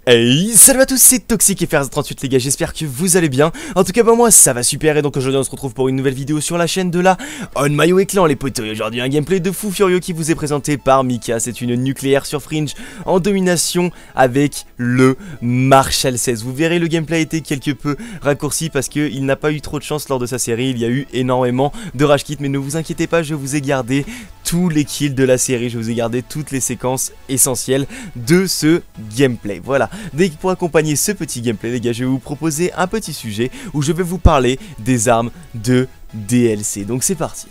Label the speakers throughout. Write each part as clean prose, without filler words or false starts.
Speaker 1: Hey, salut à tous, c'est Toxic et FR38 les gars, j'espère que vous allez bien. En tout cas moi ça va super et donc aujourd'hui on se retrouve pour une nouvelle vidéo sur la chaîne de la On My Way Clan les potos. Et aujourd'hui un gameplay de fou furieux qui vous est présenté par Mika. C'est une nucléaire sur Fringe en domination avec le Marshall 16. Vous verrez le gameplay a été quelque peu raccourci parce qu'il n'a pas eu trop de chance lors de sa série. Il y a eu énormément de rage kit mais ne vous inquiétez pas, je vous ai gardé tous les kills de la série. Je vous ai gardé toutes les séquences essentielles de ce gameplay. Voilà. Dès que pour accompagner ce petit gameplay les gars, je vais vous proposer un petit sujet où je vais vous parler des armes de DLC. Donc c'est parti.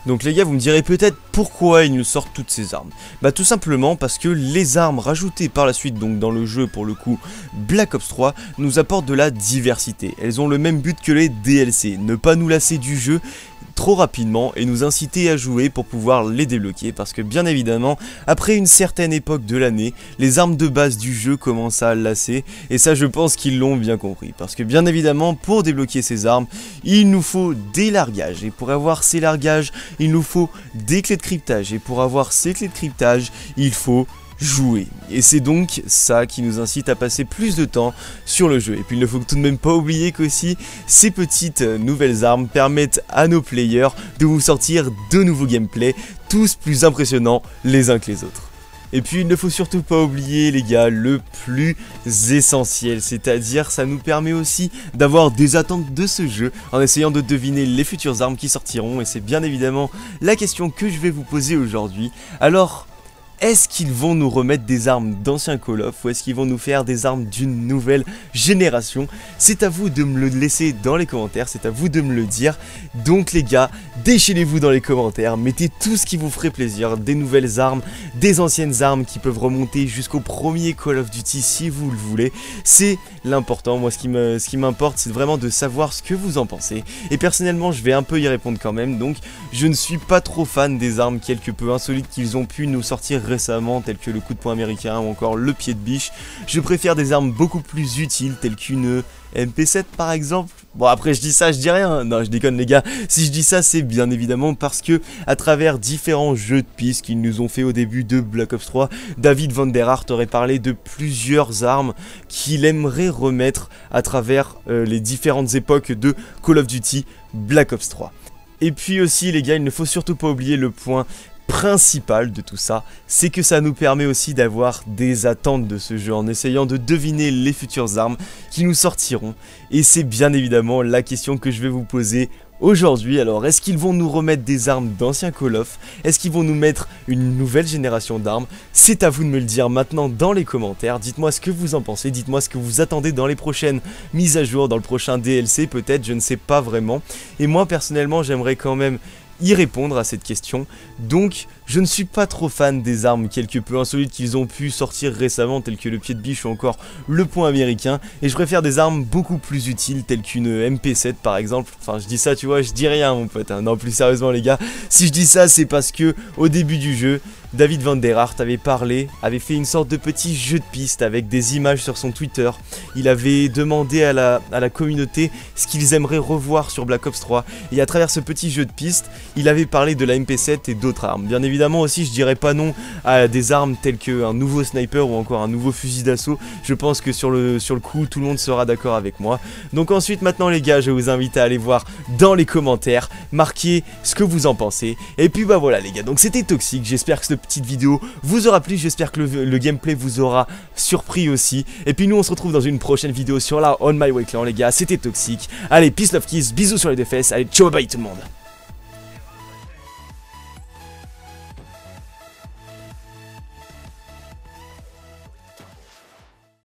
Speaker 1: Donc les gars, vous me direz peut-être pourquoi ils nous sortent toutes ces armes. Bah tout simplement parce que les armes rajoutées par la suite donc dans le jeu pour le coup Black Ops 3 nous apportent de la diversité. Elles ont le même but que les DLC, ne pas nous lasser du jeu trop rapidement et nous inciter à jouer pour pouvoir les débloquer, parce que bien évidemment après une certaine époque de l'année les armes de base du jeu commencent à lasser, et ça je pense qu'ils l'ont bien compris, parce que bien évidemment pour débloquer ces armes il nous faut des largages, et pour avoir ces largages il nous faut des clés de cryptage, et pour avoir ces clés de cryptage il faut jouer, et c'est donc ça qui nous incite à passer plus de temps sur le jeu. Et puis il ne faut tout de même pas oublier qu'aussi ces petites nouvelles armes permettent à nos players de vous sortir de nouveaux gameplays, tous plus impressionnants les uns que les autres. Et puis il ne faut surtout pas oublier les gars le plus essentiel, c'est-à-dire ça nous permet aussi d'avoir des attentes de ce jeu en essayant de deviner les futures armes qui sortiront, et c'est bien évidemment la question que je vais vous poser aujourd'hui. Alors est-ce qu'ils vont nous remettre des armes d'anciens Call of, ou est-ce qu'ils vont nous faire des armes d'une nouvelle génération? C'est à vous de me le laisser dans les commentaires, c'est à vous de me le dire. Donc les gars, déchaînez-vous dans les commentaires, mettez tout ce qui vous ferait plaisir, des nouvelles armes, des anciennes armes qui peuvent remonter jusqu'au premier Call of Duty si vous le voulez. C'est l'important, moi ce qui m'importe c'est vraiment de savoir ce que vous en pensez. Et personnellement je vais un peu y répondre quand même, donc je ne suis pas trop fan des armes quelque peu insolites qu'ils ont pu nous sortir récemment, tels que le coup de poing américain ou encore le pied de biche. Je préfère des armes beaucoup plus utiles telles qu'une MP7 par exemple. Bon après je dis ça, je dis rien, non je déconne les gars. Si je dis ça c'est bien évidemment parce que à travers différents jeux de pistes qu'ils nous ont fait au début de Black Ops 3, David Vanderhart aurait parlé de plusieurs armes qu'il aimerait remettre à travers les différentes époques de Call of Duty Black Ops 3. Et puis aussi les gars, il ne faut surtout pas oublier le point principal de tout ça, c'est que ça nous permet aussi d'avoir des attentes de ce jeu en essayant de deviner les futures armes qui nous sortiront, et c'est bien évidemment la question que je vais vous poser aujourd'hui. Alors est-ce qu'ils vont nous remettre des armes d'anciens Call of? Est-ce qu'ils vont nous mettre une nouvelle génération d'armes? C'est à vous de me le dire maintenant dans les commentaires. Dites-moi ce que vous en pensez, dites-moi ce que vous attendez dans les prochaines mises à jour, dans le prochain DLC peut-être, je ne sais pas vraiment. Et moi personnellement j'aimerais quand même y répondre à cette question. Donc je ne suis pas trop fan des armes quelque peu insolites qu'ils ont pu sortir récemment, telles que le pied de biche ou encore le poing américain, et je préfère des armes beaucoup plus utiles telles qu'une MP7 par exemple. Enfin je dis ça tu vois, je dis rien mon pote, hein. Non plus sérieusement les gars, si je dis ça c'est parce que au début du jeu David Vanderhart avait fait une sorte de petit jeu de piste avec des images sur son Twitter. Il avait demandé à la communauté ce qu'ils aimeraient revoir sur Black Ops 3, et à travers ce petit jeu de piste il avait parlé de la MP7 et d'autres armes. Bien évidemment aussi je dirais pas non à des armes telles qu'un nouveau sniper ou encore un nouveau fusil d'assaut. Je pense que sur le coup tout le monde sera d'accord avec moi. Donc ensuite maintenant les gars, je vous invite à aller voir dans les commentaires, marquer ce que vous en pensez. Et puis bah voilà les gars, donc c'était Toxic, j'espère que cette petite vidéo vous aura plu, j'espère que le gameplay vous aura surpris aussi. Et puis nous on se retrouve dans une prochaine vidéo sur la On My Way Clan les gars, c'était Toxic. Allez peace love kiss, bisous sur les deux fesses, allez ciao bye tout le monde.